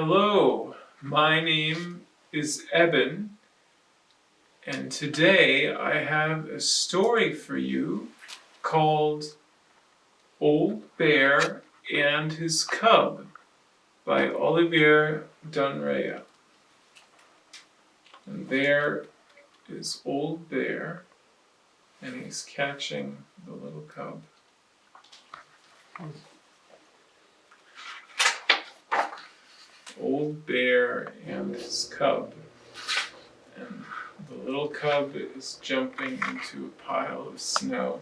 Hello, my name is Eben, and today I have a story for you called Old Bear and His Cub by Olivier Dunrea. And there is Old Bear, and he's catching the little cub. Old Bear and his cub. And the little cub is jumping into a pile of snow.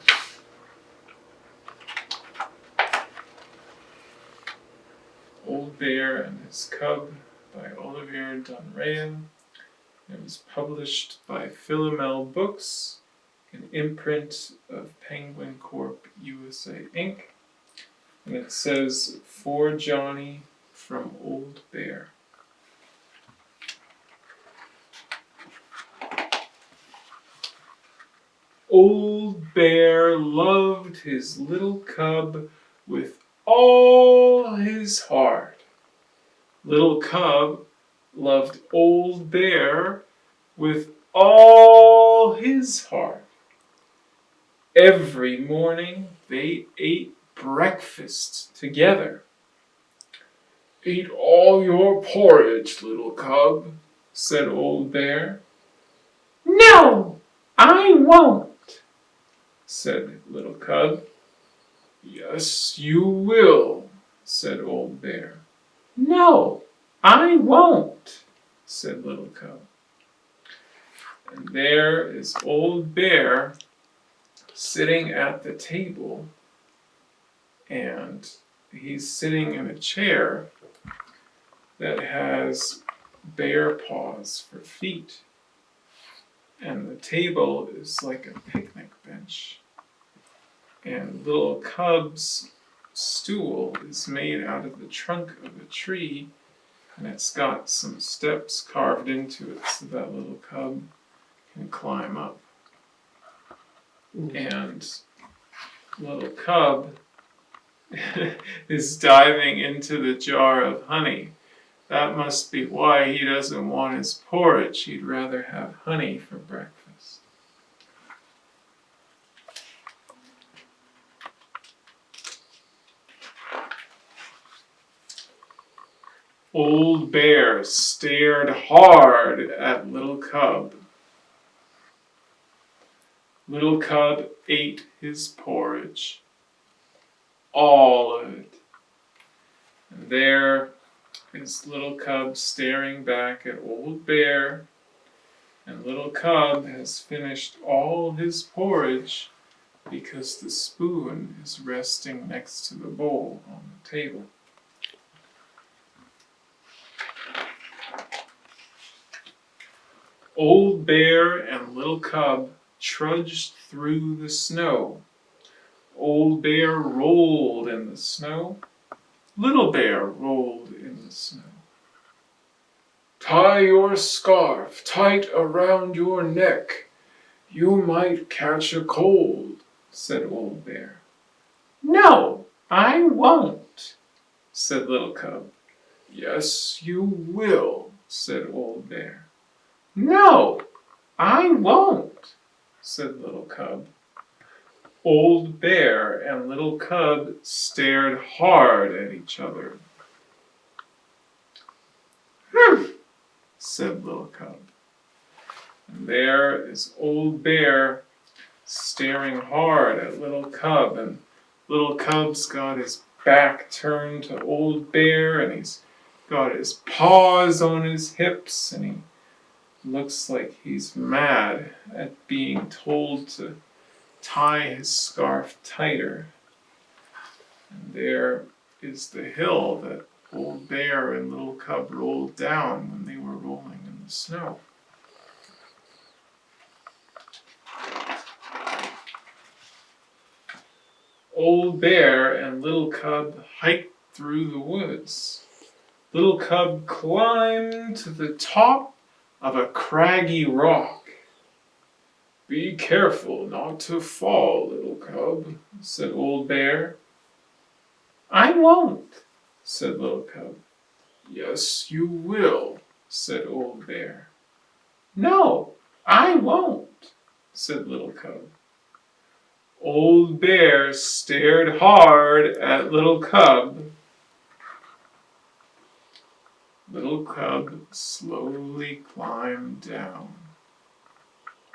Old Bear and His Cub by Olivier Dunrea. It was published by Philomel Books, an imprint of Penguin Corp USA Inc. And it says, "For Johnny from Old Bear." Old Bear loved his little cub with all his heart. Little cub loved Old Bear with all his heart. Every morning they ate breakfast together. "Eat all your porridge, little cub," said Old Bear. "No, I won't," said Little Cub. "Yes, you will," said Old Bear. "No, I won't," said Little Cub. And there is Old Bear sitting at the table, and he's sitting in a chair that has bear paws for feet. And the table is like a picnic bench. And Little Cub's stool is made out of the trunk of a tree, and it's got some steps carved into it so that Little Cub can climb up. And Little Cub is diving into the jar of honey. That must be why he doesn't want his porridge. He'd rather have honey for breakfast. Old Bear stared hard at Little Cub. Little Cub ate his porridge, all of it. And there is Little Cub staring back at Old Bear, and Little Cub has finished all his porridge because the spoon is resting next to the bowl on the table. Old Bear and Little Cub trudged through the snow. Old Bear rolled in the snow. Little Bear rolled in the snow. "Tie your scarf tight around your neck. You might catch a cold," said Old Bear. "No, I won't," said Little Cub. "Yes, you will," said Old Bear. "No, I won't," said Little Cub. Old Bear and Little Cub stared hard at each other. "Humph," said Little Cub. And there is Old Bear staring hard at Little Cub, and Little Cub's got his back turned to Old Bear, and he's got his paws on his hips, and he looks like he's mad at being told to tie his scarf tighter. And there is the hill that Old Bear and Little Cub rolled down when they were rolling in the snow. Old Bear and Little Cub hiked through the woods. Little Cub climbed to the top of a craggy rock. "Be careful not to fall, Little Cub," said Old Bear. "I won't," said Little Cub. Yes, you will, said Old Bear. No, I won't, said Little Cub. Old Bear stared hard at Little Cub. Little Cub slowly climbed down,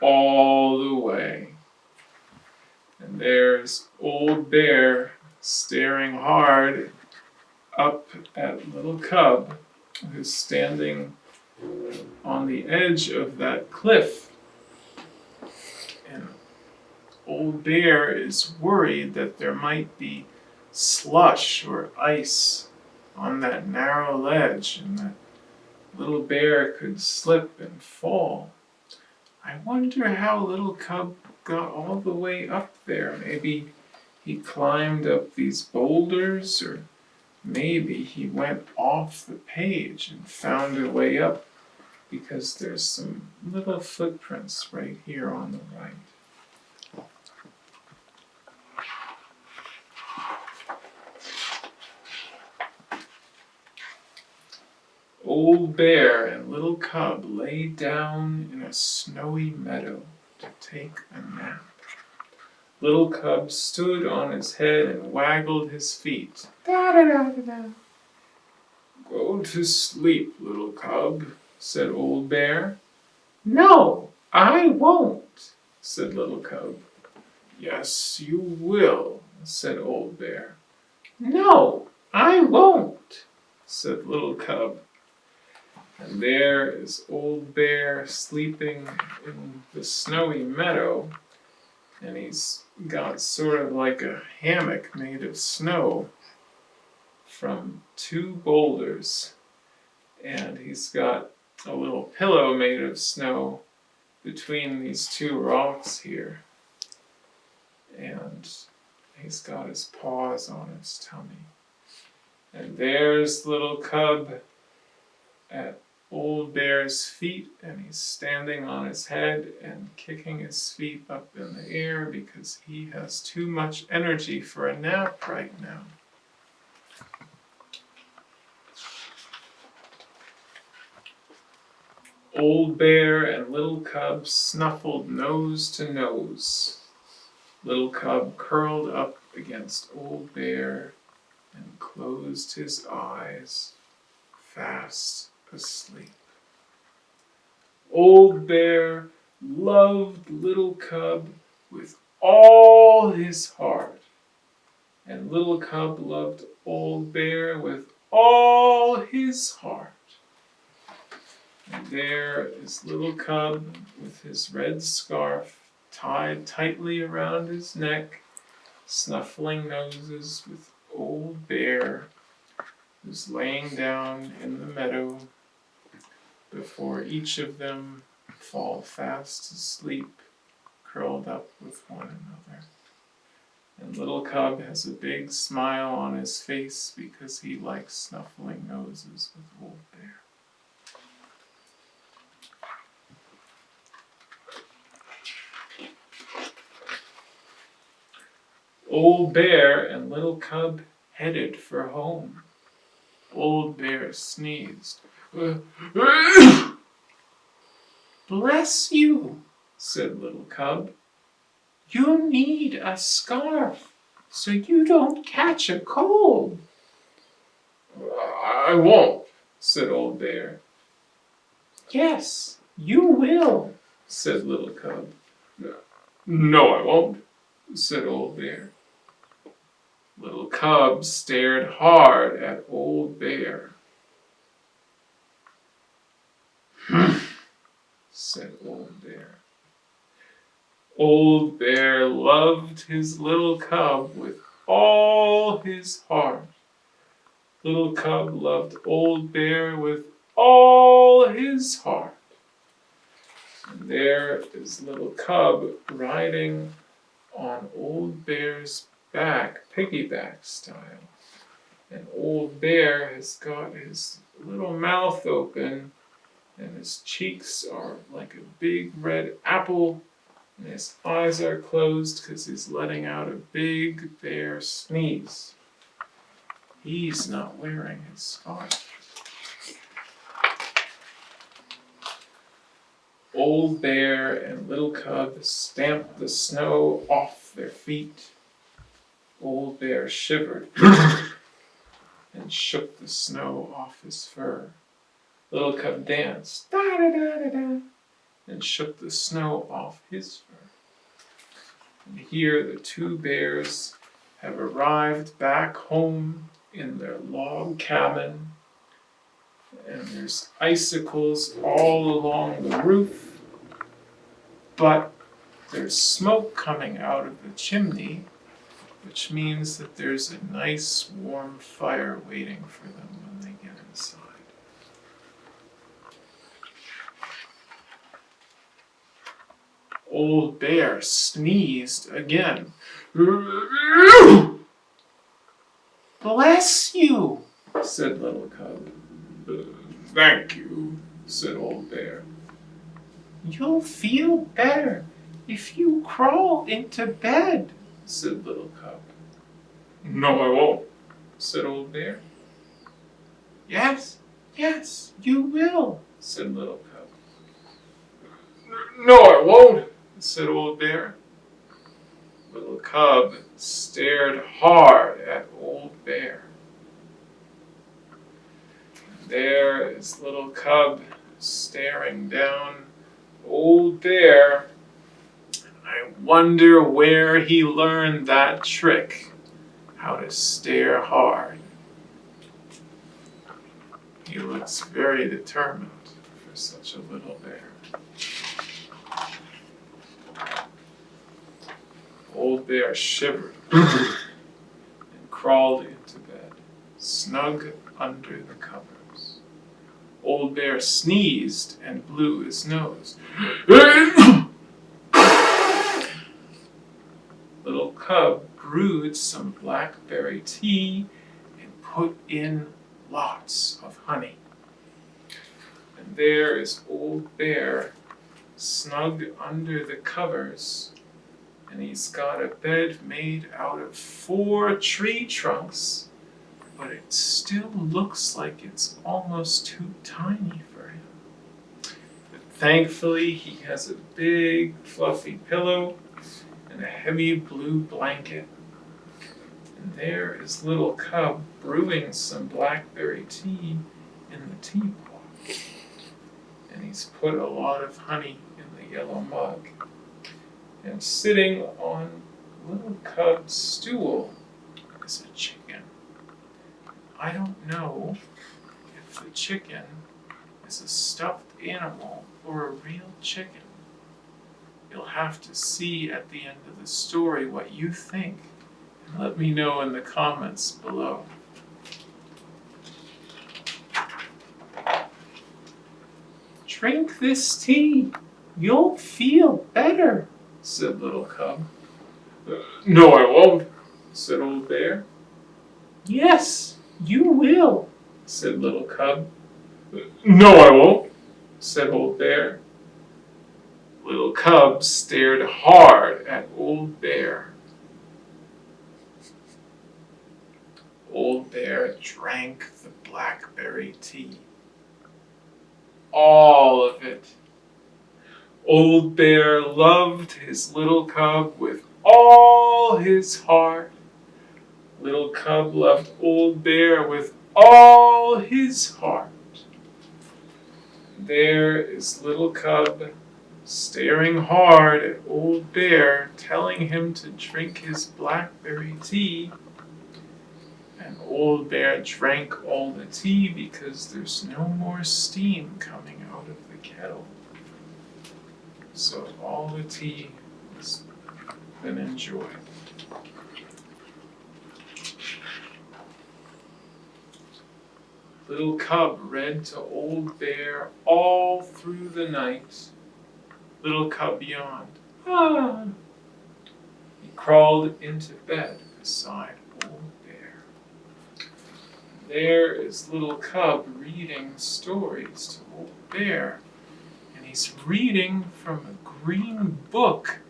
all the way. And there's Old Bear staring hard up at Little Cub, who's standing on the edge of that cliff. And Old Bear is worried that there might be slush or ice on that narrow ledge, and that Little Bear could slip and fall. I wonder how Little Cub got all the way up there. Maybe he climbed up these boulders, or maybe he went off the page and found a way up, because there's some little footprints right here on the right. Old Bear and Little Cub lay down in a snowy meadow to take a nap. Little Cub stood on his head and waggled his feet. Da-da-da-da-da. Go to sleep, Little Cub, said Old Bear. No, I won't, said Little Cub. Yes, you will, said Old Bear. No, I won't, said Little Cub. And there is Old Bear sleeping in the snowy meadow, and he's got sort of like a hammock made of snow from two boulders, and he's got a little pillow made of snow between these two rocks here, and he's got his paws on his tummy. And there's Little Cub at Old Bear's feet, and he's standing on his head and kicking his feet up in the air because he has too much energy for a nap right now. Old Bear and Little Cub snuffled nose to nose. Little Cub curled up against Old Bear and closed his eyes, fast asleep. Old Bear loved Little Cub with all his heart, and Little Cub loved Old Bear with all his heart. And there is Little Cub with his red scarf tied tightly around his neck, snuffling noses with Old Bear, who's laying down in the meadow before each of them fall fast asleep, curled up with one another. And Little Cub has a big smile on his face because he likes snuffling noses with Old Bear. Old Bear and Little Cub headed for home. Old Bear sneezed. Bless you, said Little Cub. You need a scarf so you don't catch a cold. I won't, said Old Bear. Yes, you will, said Little Cub. No, I won't, said Old Bear. Little Cub stared hard at Old Bear. Said Old Bear. Old Bear loved his Little Cub with all his heart. Little Cub loved Old Bear with all his heart. And there is Little Cub riding on Old Bear's back, piggyback style. And Old Bear has got his little mouth open, and his cheeks are like a big red apple, and his eyes are closed because he's letting out a big bear sneeze. He's not wearing his scarf. Old Bear and Little Cub stamped the snow off their feet. Old Bear shivered and shook the snow off his fur. Little Cub danced, da-da-da-da-da, and shook the snow off his fur. And here the two bears have arrived back home in their log cabin, and there's icicles all along the roof, but there's smoke coming out of the chimney, which means that there's a nice warm fire waiting for them when they get inside. Old Bear sneezed again. "Bless you," said Little Cub. "Thank you," said Old Bear. "You'll feel better if you crawl into bed," said Little Cub. "No, I won't," said Old Bear. Yes, you will," said Little Cub. "No, I won't," said Old Bear. Little Cub stared hard at Old Bear. There is Little Cub staring down Old Bear. I wonder where he learned that trick, how to stare hard. He looks very determined for such a little bear. Old Bear shivered and crawled into bed, snug under the covers. Old Bear sneezed and blew his nose. Little Cub brewed some blackberry tea and put in lots of honey. And there is Old Bear snug under the covers, and he's got a bed made out of 4 tree trunks, but it still looks like it's almost too tiny for him. But thankfully, he has a big fluffy pillow and a heavy blue blanket. And there is Little Cub brewing some blackberry tea in the teapot. And he's put a lot of honey in the yellow mug. And sitting on Little Cub's stool is a chicken. I don't know if the chicken is a stuffed animal or a real chicken. You'll have to see at the end of the story what you think, and let me know in the comments below. Drink this tea. You'll feel better, said Little Cub. No, I won't, said Old Bear. Yes, you will, said Little Cub. No, I won't, said Old Bear. Little Cub stared hard at Old Bear. Old Bear drank the blackberry tea. All of it. Old Bear loved his Little Cub with all his heart. Little Cub loved Old Bear with all his heart. There is Little Cub staring hard at Old Bear, telling him to drink his blackberry tea. And Old Bear drank all the tea because there's no more steam coming out of the kettle. So all the tea has been enjoyed. Little Cub read to Old Bear all through the night. Little Cub yawned. Ah! He crawled into bed beside Old Bear. There is Little Cub reading stories to Old Bear. And he's reading from a green book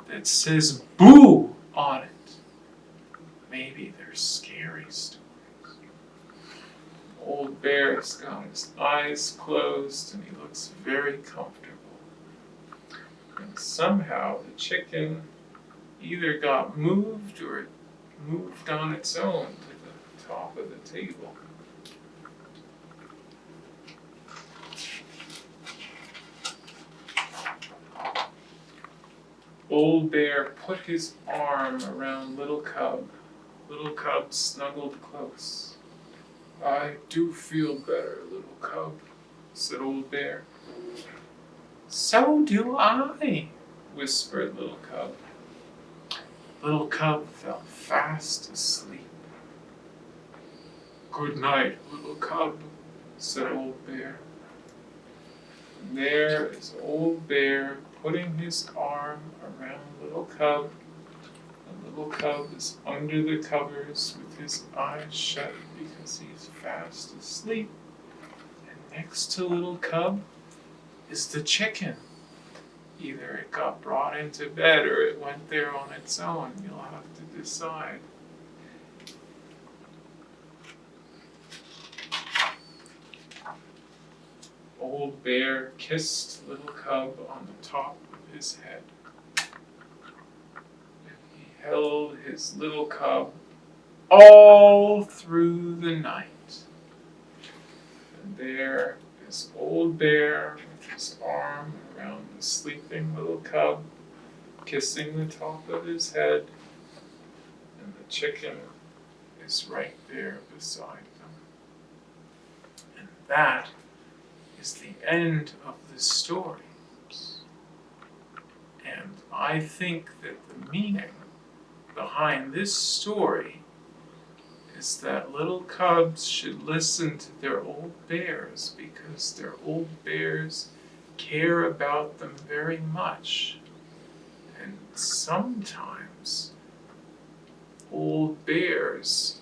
that says Boo on it. Maybe they're scary stories. Old Bear's got his eyes closed and he looks very comfortable. And somehow the chicken either got moved or it moved on its own to the top of the table. Old Bear put his arm around Little Cub. Little Cub snuggled close. I do feel better, Little Cub, said Old Bear. So do I, whispered Little Cub. Little Cub fell fast asleep. Good night, Little Cub, said Old Bear. And there is Old Bear putting his arm around Little Cub. And Little Cub is under the covers with his eyes shut because he's fast asleep. And next to Little Cub is the chicken. Either it got brought into bed or it went there on its own. You'll have to decide. Old Bear kissed Little Cub on the top of his head. And he held his little cub all through the night. And there is Old Bear with his arm around the sleeping little cub, kissing the top of his head, and the chicken is right there beside them. And that is the end of the story. And I think that the meaning behind this story is that little cubs should listen to their old bears because their old bears care about them very much. And sometimes old bears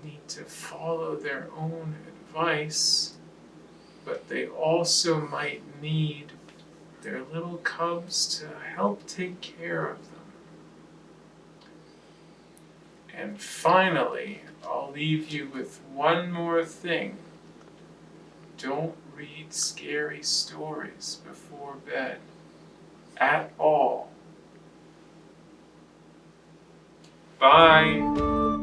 need to follow their own advice, but they also might need their little cubs to help take care of them. And finally, I'll leave you with one more thing. Don't read scary stories before bed at all. Bye.